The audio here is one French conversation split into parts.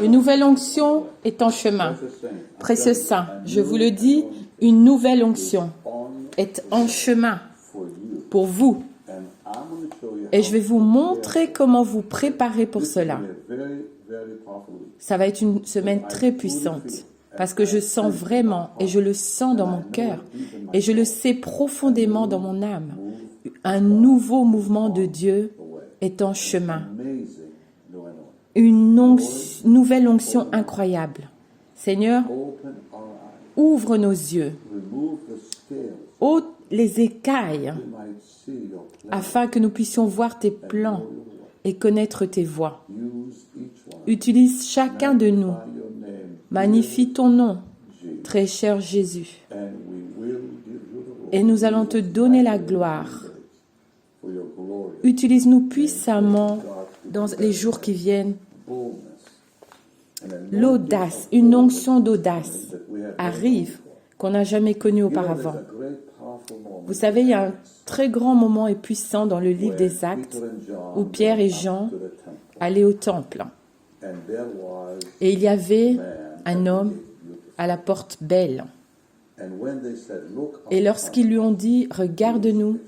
Une nouvelle onction est en chemin. Précieux Saint, je vous le dis, une nouvelle onction est en chemin pour vous. Et je vais vous montrer comment vous préparer pour cela. Ça va être une semaine très puissante. Parce que je sens vraiment, et je le sens dans mon cœur, et je le sais profondément dans mon âme, un nouveau mouvement de Dieu est en chemin. Une nouvelle onction incroyable. Seigneur, ouvre nos yeux, ôte les écailles, afin que nous puissions voir tes plans et connaître tes voies. Utilise chacun de nous. Magnifie ton nom, très cher Jésus. Et nous allons te donner la gloire. Utilise-nous puissamment dans les jours qui viennent. L'audace, une onction d'audace arrive qu'on n'a jamais connue auparavant. Vous savez, il y a un très grand moment et puissant dans le livre des Actes où Pierre et Jean allaient au temple. Et il y avait un homme à la porte belle. Et lorsqu'ils lui ont dit « Regarde-nous »,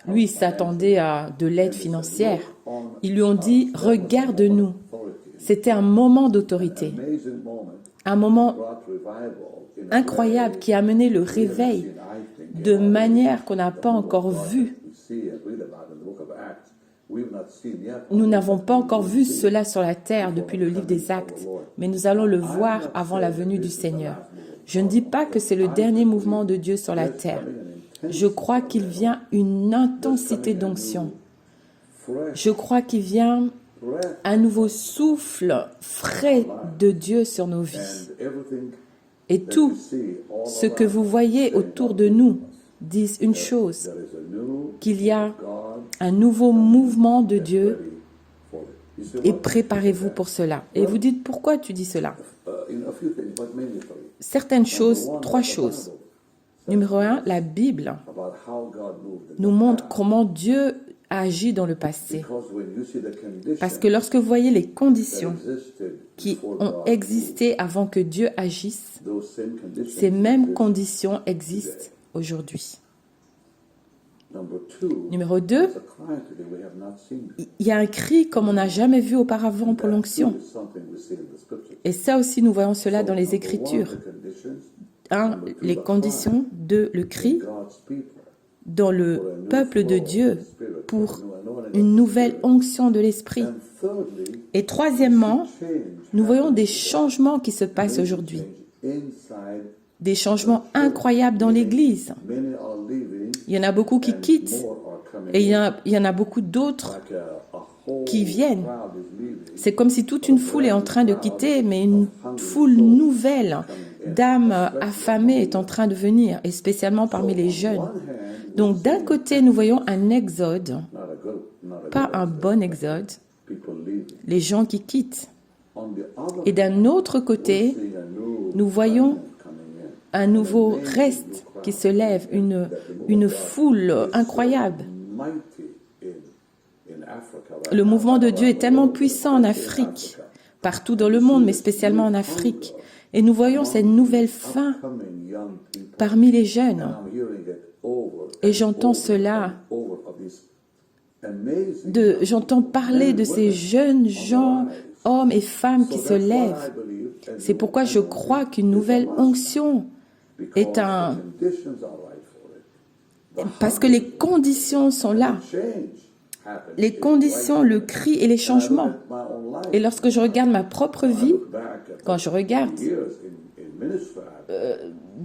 lui il s'attendait à de l'aide financière. Ils lui ont dit « Regarde-nous ». C'était un moment d'autorité, un moment incroyable qui a amené le réveil de manière qu'on n'a pas encore vue. Nous n'avons pas encore vu cela sur la terre depuis le livre des Actes, mais nous allons le voir avant la venue du Seigneur. Je ne dis pas que c'est le dernier mouvement de Dieu sur la terre. Je crois qu'il vient une intensité d'onction. Je crois qu'il vient un nouveau souffle frais de Dieu sur nos vies. Et tout ce que vous voyez autour de nous disent une chose, qu'il y a un nouveau mouvement de Dieu et préparez-vous pour cela. Et vous dites, pourquoi tu dis cela? Certaines choses, trois choses. Numéro 1, la Bible nous montre comment Dieu a agi dans le passé. Parce que lorsque vous voyez les conditions qui ont existé avant que Dieu agisse, ces mêmes conditions existent aujourd'hui. Numéro 2, il y a un cri comme on n'a jamais vu auparavant pour l'onction. Et ça aussi, nous voyons cela dans les Écritures. 1, les conditions. 2, le cri dans le peuple de Dieu pour une nouvelle onction de l'Esprit. Et troisièmement, nous voyons des changements qui se passent aujourd'hui. Des changements incroyables dans l'Église. Il y en a beaucoup qui quittent et il y en a beaucoup d'autres qui viennent. C'est comme si toute une foule est en train de quitter, mais une foule nouvelle d'âmes affamées est en train de venir, et spécialement parmi les jeunes. Donc d'un côté, nous voyons un exode, pas un bon exode, les gens qui quittent. Et d'un autre côté, nous voyons un nouveau reste qui se lève, une foule incroyable. Le mouvement de Dieu est tellement puissant en Afrique, partout dans le monde, mais spécialement en Afrique. Et nous voyons cette nouvelle fin parmi les jeunes. Et j'entends cela, j'entends parler de ces jeunes gens, hommes et femmes qui se lèvent. C'est pourquoi je crois qu'une nouvelle onction est parce que les conditions sont là. Les conditions, le cri et les changements. Et lorsque je regarde ma propre vie, quand je regarde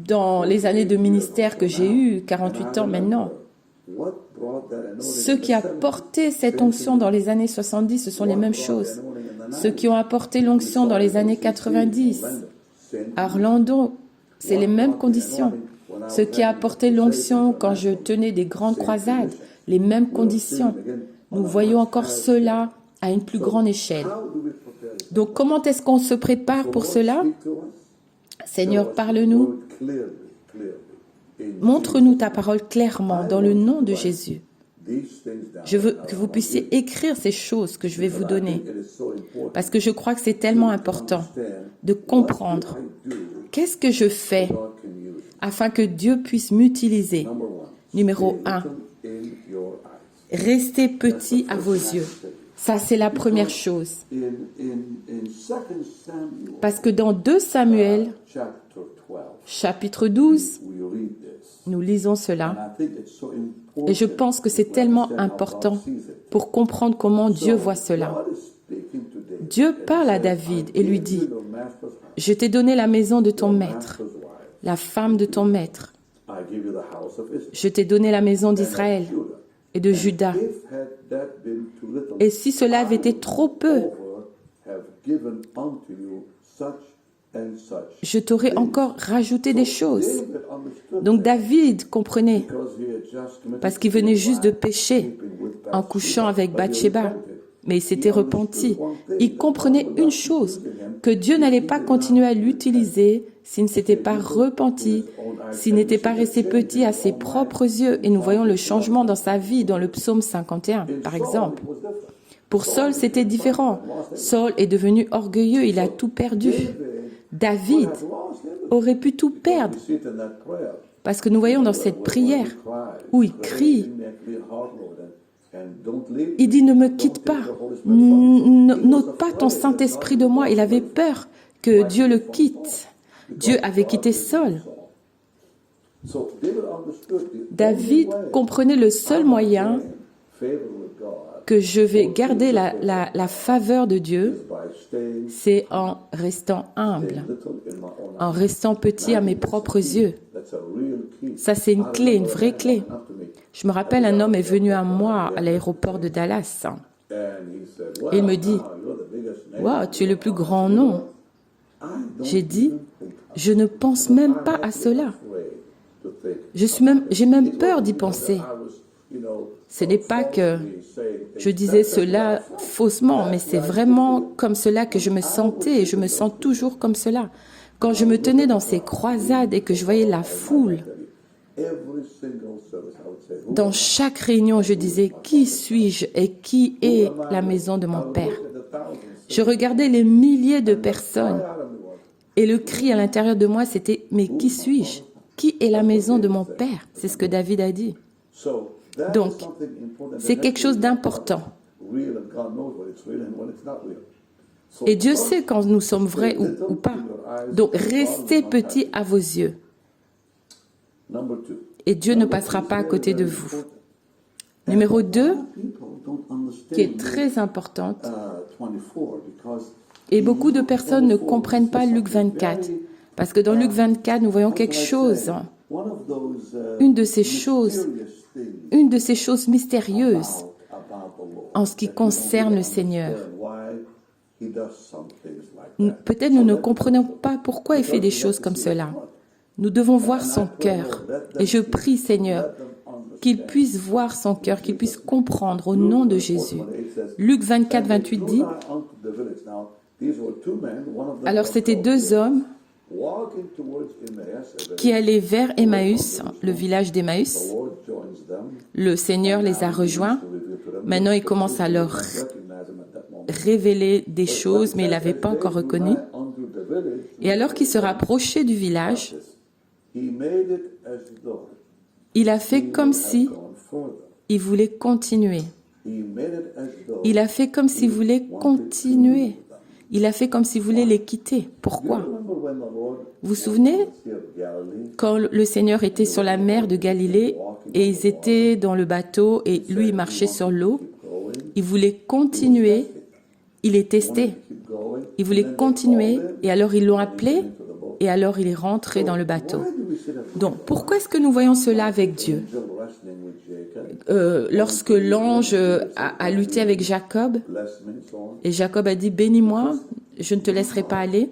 dans les années de ministère que j'ai eues, 48 ans maintenant, ceux qui apportaient cette onction dans les années 70, ce sont les mêmes choses. Ceux qui ont apporté l'onction dans les années 90, à Orlando, c'est les mêmes conditions. Ceux qui ont apporté l'onction quand je tenais des grandes croisades, les mêmes conditions. Nous voyons encore cela à une plus grande échelle. Donc, comment est-ce qu'on se prépare pour cela? Seigneur, parle-nous. Montre-nous ta parole clairement dans le nom de Jésus. Je veux que vous puissiez écrire ces choses que je vais vous donner. Parce que je crois que c'est tellement important de comprendre qu'est-ce que je fais afin que Dieu puisse m'utiliser. Numéro 1, restez petit à vos yeux. Ça, c'est la première chose. Parce que dans 2 Samuel, chapitre 12, nous lisons cela. Et je pense que c'est tellement important pour comprendre comment Dieu voit cela. Dieu parle à David et lui dit, « Je t'ai donné la maison de ton maître, la femme de ton maître. Je t'ai donné la maison d'Israël et de Juda. Et si cela avait été trop peu, je t'aurais encore rajouté des choses. » Donc David comprenait, parce qu'il venait juste de pécher en couchant avec Bathsheba, mais il s'était repenti. Il comprenait une chose, que Dieu n'allait pas continuer à l'utiliser s'il ne s'était pas repenti, s'il n'était pas resté petit à ses propres yeux. Et nous voyons le changement dans sa vie, dans le psaume 51, par exemple. Pour Saul, c'était différent. Saul est devenu orgueilleux, il a tout perdu. David aurait pu tout perdre. Parce que nous voyons dans cette prière où il crie, il dit « Ne me quitte pas, n'ôte pas ton Saint-Esprit de moi ». Il avait peur que Dieu le quitte. Dieu avait quitté Saul. David comprenait le seul moyen que je vais garder la faveur de Dieu, c'est en restant humble, en restant petit à mes propres yeux. Ça, c'est une clé, une vraie clé. Je me rappelle, un homme est venu à moi à l'aéroport de Dallas. Et il me dit, « Wow, tu es le plus grand nom. » J'ai dit, « Je ne pense même pas à cela. J'ai même peur d'y penser. » Ce n'est pas que je disais cela faussement, mais c'est vraiment comme cela que je me sentais et je me sens toujours comme cela. Quand je me tenais dans ces croisades et que je voyais la foule, dans chaque réunion, je disais « Qui suis-je et qui est la maison de mon Père ?» Je regardais les milliers de personnes et le cri à l'intérieur de moi, c'était « Mais qui suis-je? Qui est la maison de mon Père ?» C'est ce que David a dit. Donc, c'est quelque chose d'important. Et Dieu sait quand nous sommes vrais ou pas. Donc, restez petits à vos yeux. Et Dieu ne passera pas à côté de vous. Numéro 2, qui est très importante, et beaucoup de personnes ne comprennent pas Luc 24, parce que dans Luc 24, nous voyons quelque chose, une de ces choses mystérieuses en ce qui concerne le Seigneur. Peut-être nous ne comprenons pas pourquoi il fait des choses comme cela. Nous devons voir son cœur. Et je prie, Seigneur, qu'il puisse voir son cœur, qu'il puisse comprendre au nom de Jésus. Luc 24, 28 dit, « Alors c'était 2 hommes qui allaient vers Emmaüs, le village d'Emmaüs. Le Seigneur les a rejoints. Maintenant, il commence à leur révéler des choses, mais il n'avait pas encore reconnu. Et alors qu'il se rapprochait du village, il a fait comme si il voulait continuer. Il a fait comme s'il voulait continuer. Il a fait comme s'il voulait les quitter. Pourquoi? Vous vous souvenez quand le Seigneur était sur la mer de Galilée et ils étaient dans le bateau et lui il marchait sur l'eau. Il voulait continuer. Il est testé. Il voulait continuer et alors ils l'ont appelé et alors il est rentré dans le bateau. Donc, pourquoi est-ce que nous voyons cela avec Dieu? Lorsque l'ange a lutté avec Jacob, et Jacob a dit « Bénis-moi, je ne te laisserai pas aller »,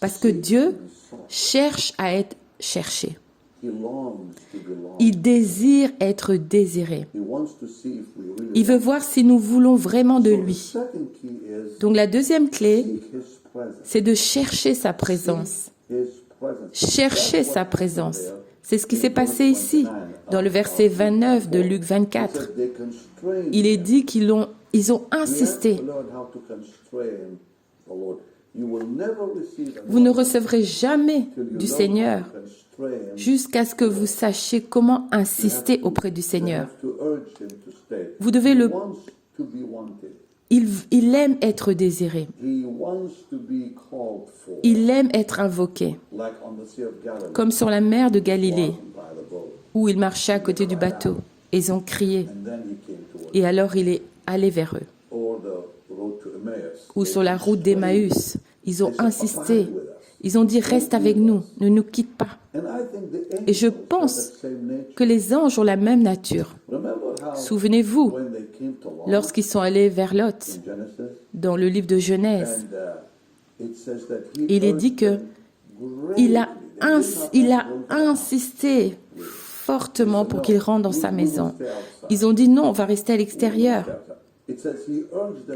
parce que Dieu cherche à être cherché. Il désire être désiré. Il veut voir si nous voulons vraiment de lui. Donc la deuxième clé, c'est de chercher sa présence. Chercher sa présence. C'est ce qui s'est passé ici. Dans le verset 29 de Luc 24, il est dit qu'ils ont insisté. Vous ne recevrez jamais du Seigneur jusqu'à ce que vous sachiez comment insister auprès du Seigneur. Vous devez Il aime être désiré. Il aime être invoqué. Comme sur la mer de Galilée, où il marchait à côté du bateau. Ils ont crié. Et alors il est allé vers eux. Ou sur la route d'Emmaüs, ils ont insisté. Ils ont dit, reste avec nous, ne nous quitte pas. Et je pense que les anges ont la même nature. Souvenez-vous, lorsqu'ils sont allés vers Lot, dans le livre de Genèse, il est dit que il a insisté fortement pour qu'il rentre dans sa maison. Ils ont dit non, on va rester à l'extérieur.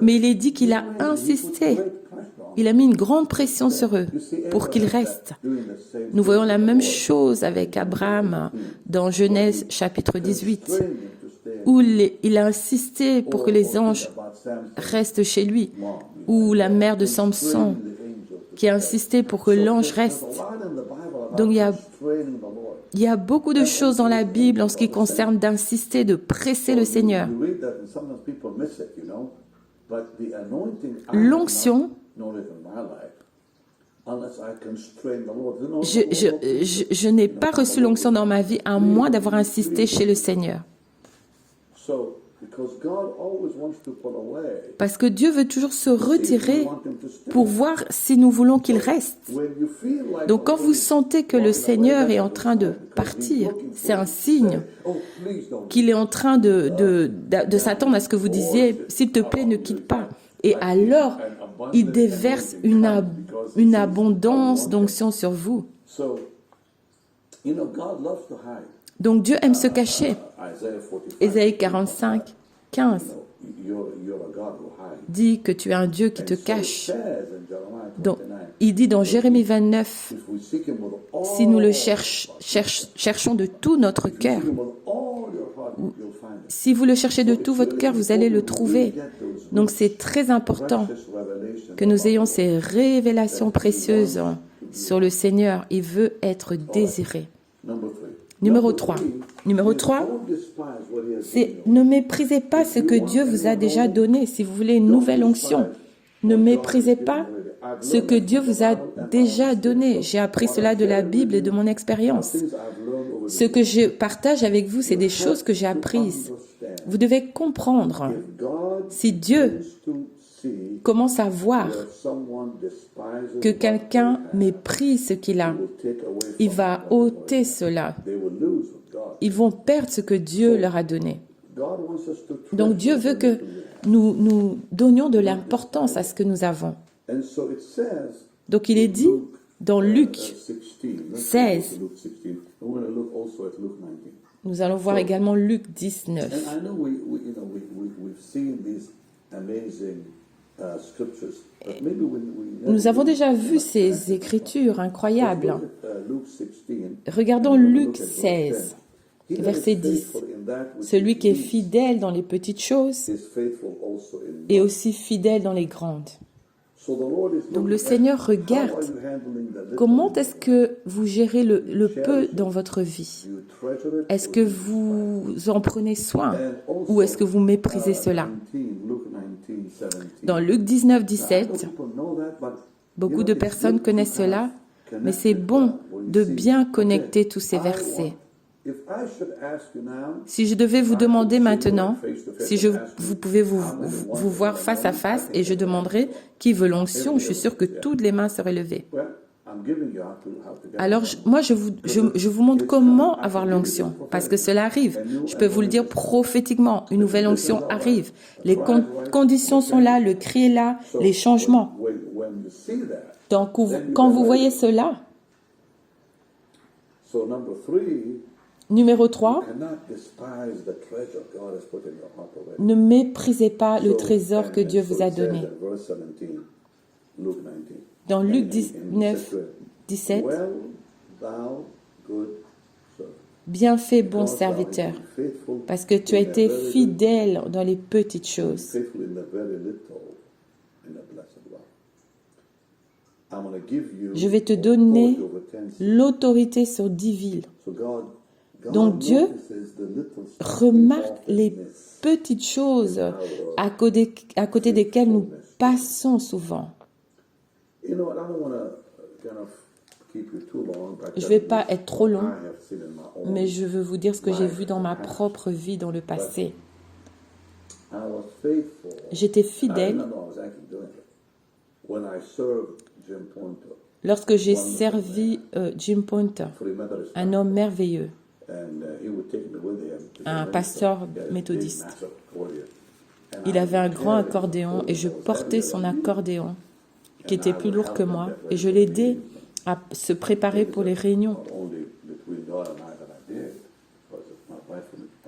Mais il est dit qu'il a insisté. Il a mis une grande pression sur eux pour qu'ils restent. Nous voyons la même chose avec Abraham dans Genèse chapitre 18, où il a insisté pour que les anges restent chez lui, ou la mère de Samson qui a insisté pour que l'ange reste. Donc il y a beaucoup de choses dans la Bible en ce qui concerne d'insister, de presser le Seigneur. L'onction, je n'ai pas reçu l'onction dans ma vie à moins d'avoir insisté chez le Seigneur. Parce que Dieu veut toujours se retirer pour voir si nous voulons qu'il reste. Donc quand vous sentez que le Seigneur est en train de partir, c'est un signe qu'il est en train de s'attendre à ce que vous disiez « S'il te plaît, ne quitte pas ». Et alors, il déverse une abondance d'onction sur vous. Donc Dieu aime se cacher. Ésaïe 45, 15 dit que tu es un Dieu qui te cache. Donc, il dit dans Jérémie 29, si nous le cherchons de tout notre cœur, si vous le cherchez de tout votre cœur, vous allez le trouver. Donc c'est très important que nous ayons ces révélations précieuses sur le Seigneur. Il veut être désiré. Numéro 3, c'est ne méprisez pas ce que Dieu vous a déjà donné. Si vous voulez une nouvelle onction, ne méprisez pas ce que Dieu vous a déjà donné. J'ai appris cela de la Bible et de mon expérience. Ce que je partage avec vous, c'est des choses que j'ai apprises. Vous devez comprendre. Si Dieu commence à voir que quelqu'un méprise ce qu'il a, il va ôter cela. Ils vont perdre ce que Dieu leur a donné. Donc Dieu veut que nous donnions de l'importance à ce que nous avons. Donc il est dit dans Luc 16, nous allons voir également Luc 19. Nous avons déjà vu ces écritures incroyables. Regardons Luc 16, verset 10. Celui qui est fidèle dans les petites choses est aussi fidèle dans les grandes. Donc le Seigneur regarde comment est-ce que vous gérez le peu dans votre vie. Est-ce que vous en prenez soin ou est-ce que vous méprisez cela? Dans Luc 19, 17, beaucoup de personnes connaissent cela, mais c'est bon de bien connecter tous ces versets. Si je devais vous demander maintenant, vous pouvez vous voir face à face et je demanderais qui veut l'onction, je suis sûr que toutes les mains seraient levées. Alors, moi, je vous montre comment avoir l'onction, parce que cela arrive. Je peux vous le dire prophétiquement, une nouvelle onction arrive. Les conditions sont là, le cri est là, les changements. Donc, quand vous voyez cela, numéro 3, ne méprisez pas le trésor que Dieu vous a donné. Dans Luc 19, 17, Bien fait, bon serviteur, parce que tu as été fidèle dans les petites choses. Je vais te donner l'autorité sur 10 villes. Donc Dieu remarque les petites choses à côté desquelles nous passons souvent. Je ne vais pas être trop long, mais je veux vous dire ce que j'ai vu dans ma propre vie dans le passé. J'étais fidèle lorsque j'ai servi Jim Pointer, un homme merveilleux, un pasteur méthodiste. Il avait un grand accordéon et je portais son accordéon qui était plus lourd que moi et je l'aidais à se préparer pour les réunions.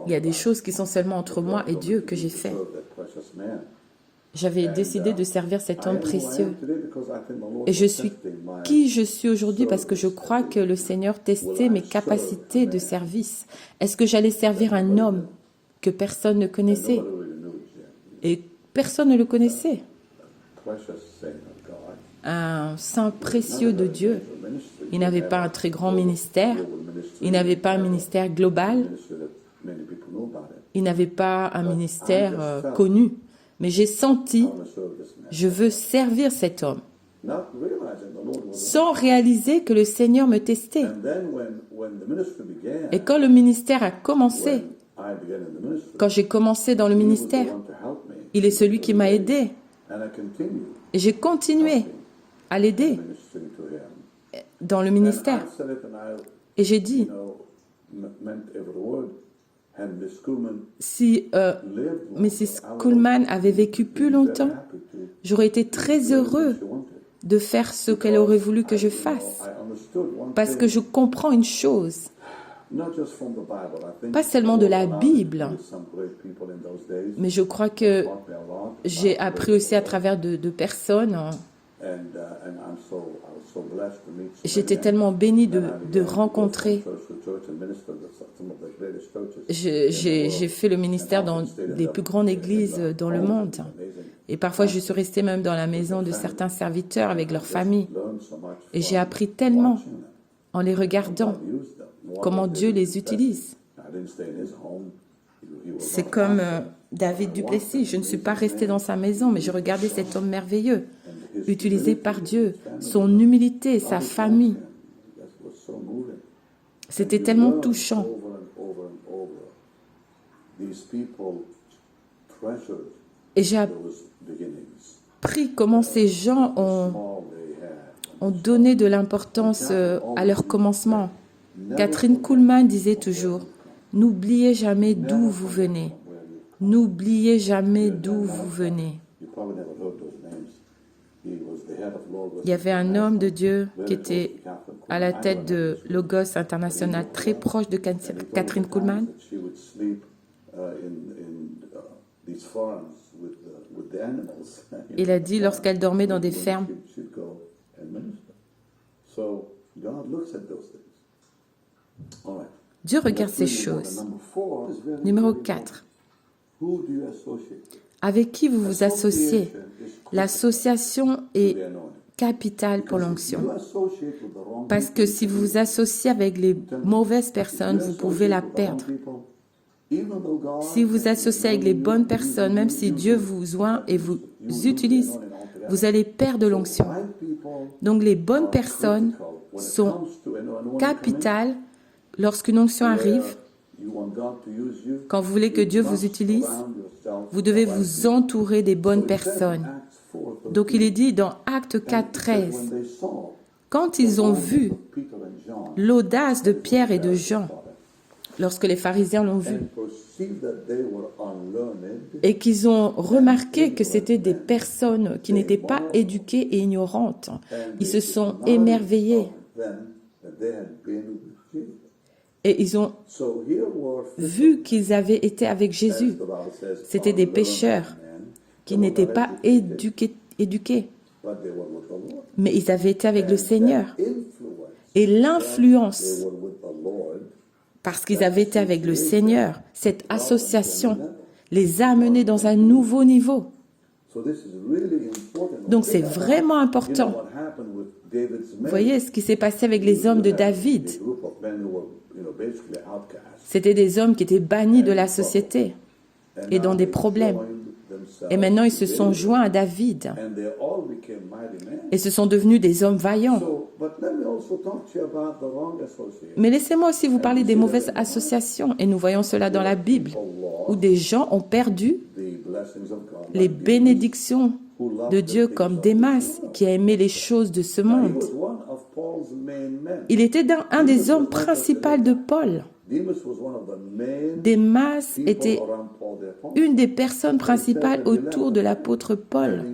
Il y a des choses qui sont seulement entre moi et Dieu que j'ai fait. J'avais décidé de servir cet homme précieux. Et je suis qui je suis aujourd'hui parce que je crois que le Seigneur testait mes capacités de service. Est-ce que j'allais servir un homme que personne ne connaissait? Et personne ne le connaissait. Un saint précieux de Dieu. Il n'avait pas un très grand ministère. Il n'avait pas un ministère global. Il n'avait pas un ministère connu. Mais j'ai senti, je veux servir cet homme, sans réaliser que le Seigneur me testait. Et quand le ministère a commencé, quand j'ai commencé dans le ministère, il est celui qui m'a aidé. Et j'ai continué à l'aider dans le ministère. Et j'ai dit, si Mrs. Kuhlman avait vécu plus longtemps, j'aurais été très heureux de faire ce qu'elle aurait voulu que je fasse. Parce que je comprends une chose, pas seulement de la Bible, mais je crois que j'ai appris aussi à travers de personnes. J'étais tellement béni de rencontrer. J'ai fait le ministère dans les plus grandes églises dans le monde. Et parfois, je suis restée même dans la maison de certains serviteurs avec leur famille. Et j'ai appris tellement en les regardant, comment Dieu les utilise. C'est comme David Duplessis. Je ne suis pas restée dans sa maison, mais je regardais cet homme merveilleux, utilisé par Dieu, son humilité, sa famille. C'était tellement touchant. Et j'ai appris comment ces gens ont donné de l'importance à leur commencement. Catherine Kuhlman disait toujours, « N'oubliez jamais d'où vous venez. N'oubliez jamais d'où vous venez. » Il y avait un homme de Dieu qui était à la tête de Logos International, très proche de Catherine Kuhlman. Il a dit lorsqu'elle dormait dans des fermes. Dieu regarde ces choses. Numéro 4. Avec qui vous vous associez? L'association est capitale pour l'onction. Parce que si vous vous associez avec les mauvaises personnes, vous pouvez la perdre. Si vous vous associez avec les bonnes personnes, même si Dieu vous oint et vous utilise, vous allez perdre l'onction. Donc les bonnes personnes sont capitales lorsqu'une onction arrive. Quand vous voulez que Dieu vous utilise, vous devez vous entourer des bonnes personnes. Donc il est dit dans Actes 4:13, quand ils ont vu l'audace de Pierre et de Jean, lorsque les pharisiens l'ont vu, et qu'ils ont remarqué que c'était des personnes qui n'étaient pas éduquées et ignorantes, ils se sont émerveillés. Et ils ont vu qu'ils avaient été avec Jésus. C'était des pécheurs qui n'étaient pas éduqués. Mais ils avaient été avec le Seigneur. Et l'influence parce qu'ils avaient été avec le Seigneur. Cette association les a amenés dans un nouveau niveau. Donc c'est vraiment important. Vous voyez ce qui s'est passé avec les hommes de David. C'était des hommes qui étaient bannis de la société et dans des problèmes. Et maintenant, ils se sont joints à David et se sont devenus des hommes vaillants. Mais laissez-moi aussi vous parler des mauvaises associations. Et nous voyons cela dans la Bible, où des gens ont perdu les bénédictions de Dieu, comme Démas, qui a aimé les choses de ce monde. Il était un des hommes principaux de Paul. Démas était une des personnes principales autour de l'apôtre Paul.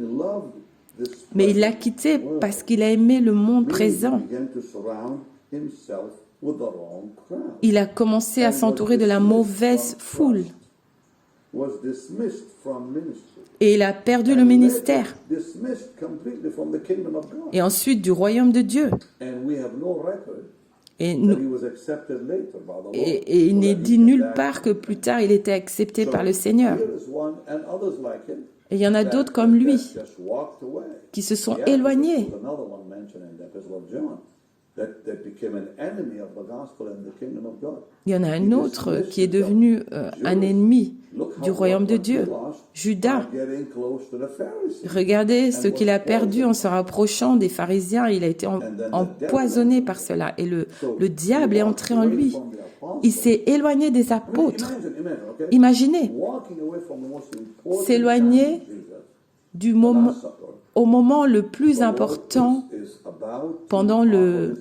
Mais il l'a quitté parce qu'il a aimé le monde présent. Il a commencé à s'entourer de la mauvaise foule. Et il a perdu le ministère. Et ensuite du royaume de Dieu. Et il n'est dit nulle part que plus tard il était accepté par le Seigneur. Et il y en a d'autres comme lui qui se sont éloignés. Il y en a un autre qui est devenu un ennemi du royaume de Dieu, Judas. Regardez ce qu'il a perdu en se rapprochant des pharisiens. Il a été empoisonné par cela. Et le diable est entré en lui. Il s'est éloigné des apôtres. Imaginez, s'éloigner au moment le plus important pendant le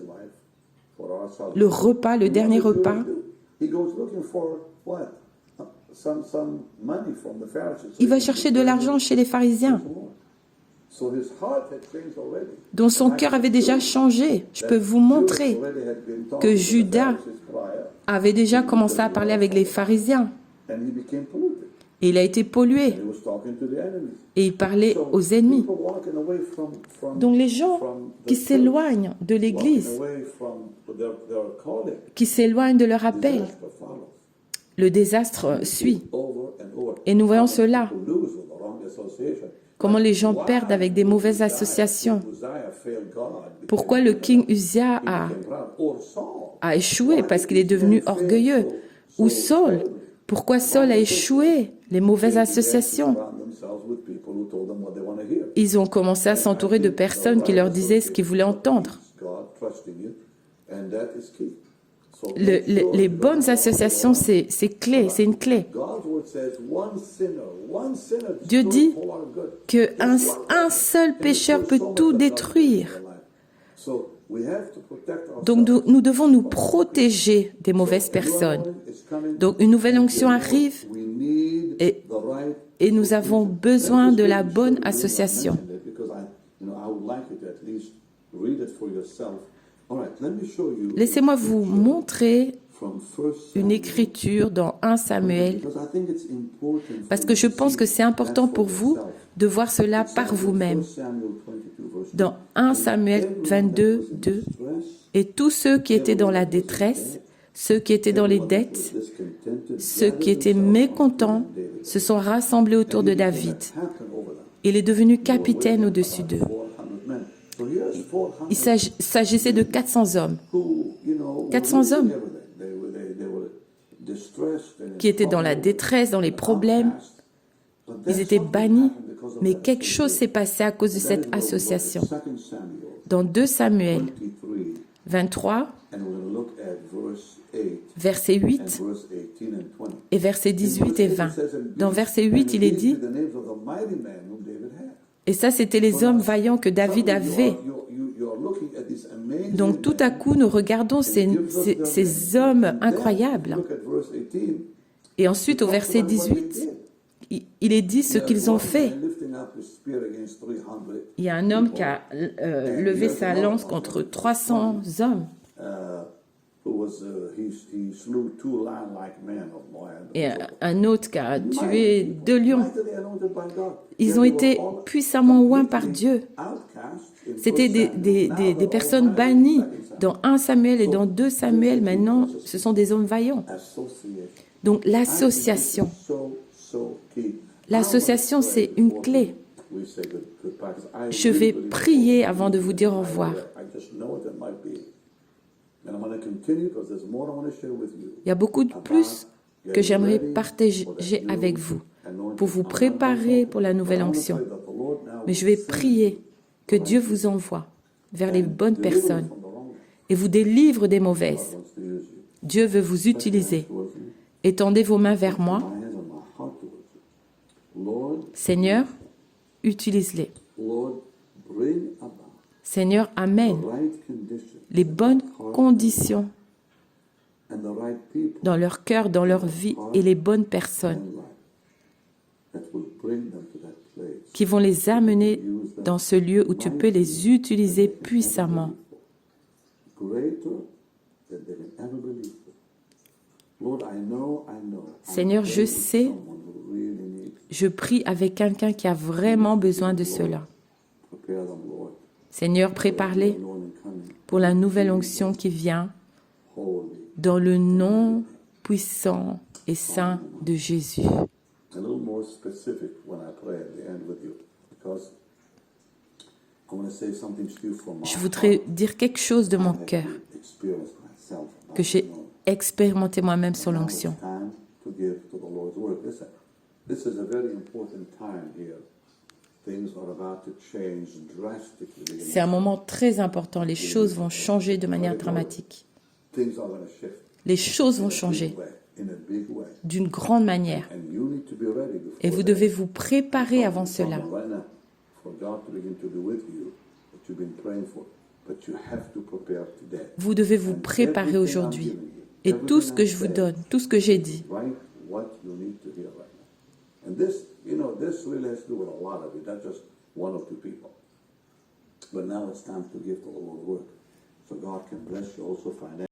repas, le dernier repas. Il va chercher de l'argent chez les pharisiens, dont son cœur avait déjà changé. Je peux vous montrer que Judas avait déjà commencé à parler avec les pharisiens. Et il a été pollué. Et il parlait aux ennemis. Donc les gens qui s'éloignent de l'Église, qui s'éloignent de leur appel, le désastre suit. Et nous voyons cela. Comment les gens perdent avec des mauvaises associations. Pourquoi le King Uzziah a échoué? Parce qu'il est devenu orgueilleux. Ou Saul. Pourquoi Saul a échoué? Les mauvaises associations. Ils ont commencé à s'entourer de personnes qui leur disaient ce qu'ils voulaient entendre. Les bonnes associations, c'est clé, c'est une clé. Dieu dit qu'un seul pécheur peut tout détruire. Donc nous devons nous protéger des mauvaises personnes. Donc une nouvelle onction arrive et nous avons besoin de la bonne association. Laissez-moi vous montrer une écriture dans 1 Samuel, parce que je pense que c'est important pour vous de voir cela par vous-même. Dans 1 Samuel 22, 2, et tous ceux qui étaient dans la détresse, ceux qui étaient dans les dettes, ceux qui étaient mécontents, se sont rassemblés autour de David. Il est devenu capitaine au-dessus d'eux. Il s'agissait de 400 hommes. 400 hommes qui étaient dans la détresse, dans les problèmes. Ils étaient bannis. Mais quelque chose s'est passé à cause de cette association. Dans 2 Samuel 23, versets 8 et versets 18 et 20. Dans verset 8, il est dit, et ça c'était les hommes vaillants que David avait. Donc tout à coup, nous regardons ces hommes incroyables. Et ensuite, au verset 18, il est dit ce qu'ils ont fait. Il y a un homme qui a levé sa lance contre 300 hommes. Et un autre qui a tué 2 lions. Ils ont été puissamment oints par Dieu. C'était des personnes bannies. Dans 1 Samuel et dans 2 Samuel, maintenant, ce sont des hommes vaillants. Donc l'association. L'association, c'est une clé. Je vais prier avant de vous dire au revoir. Il y a beaucoup de plus que j'aimerais partager avec vous pour vous préparer pour la nouvelle onction. Mais je vais prier que Dieu vous envoie vers les bonnes personnes et vous délivre des mauvaises. Dieu veut vous utiliser. Étendez vos mains vers moi. Seigneur, utilise-les. Seigneur, amène les bonnes conditions dans leur cœur, dans leur vie et les bonnes personnes qui vont les amener dans ce lieu où tu peux les utiliser puissamment. Seigneur, je sais, je prie avec quelqu'un qui a vraiment besoin de cela. Seigneur, prépare-les pour la nouvelle onction qui vient dans le nom puissant et saint de Jésus. Je voudrais dire quelque chose de mon cœur que j'ai expérimenté moi-même sur l'onction. C'est un moment très important. Les choses vont changer de manière dramatique. Les choses vont changer d'une grande manière. Et vous devez vous préparer avant cela. Vous devez vous préparer aujourd'hui. Et tout ce que je vous donne, tout ce que j'ai dit, this really has to do with a lot of it, not just 1 or 2 people. But now it's time to give the Lord work, so God can bless you also financially.